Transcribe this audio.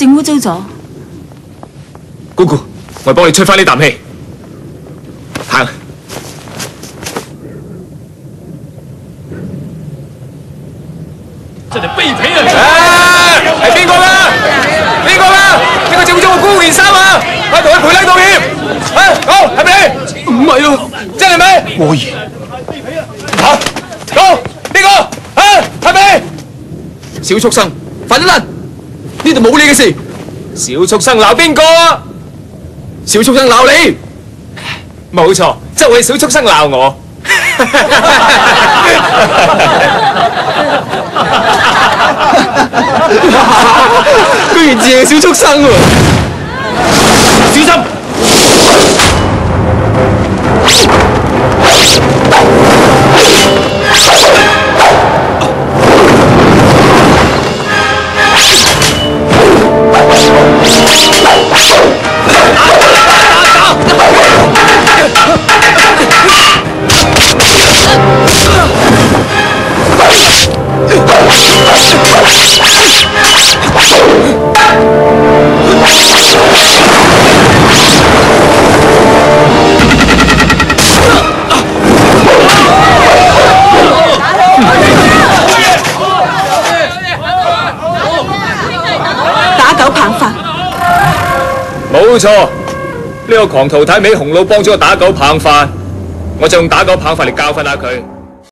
整污糟咗。姑姑，我幫你吹翻呢啖氣。行。真係卑鄙啊！係邊個㗎？邊個㗎？邊個整污糟我姑姑件衫啊？我同佢賠禮道歉。講係咪你？唔係啊，真係咪？我兒。嚇！講呢個係咪？小畜生，快啲啦！呢度冇你嘅事。小畜生鬧邊個啊？小畜生鬧你。冇錯，就係小畜生鬧我。居然自係小畜生喎！小心！打狗棒法。冇錯，呢個狂徒睇尾紅佬幫咗我打狗棒法，我就用打狗棒法嚟教訓下佢。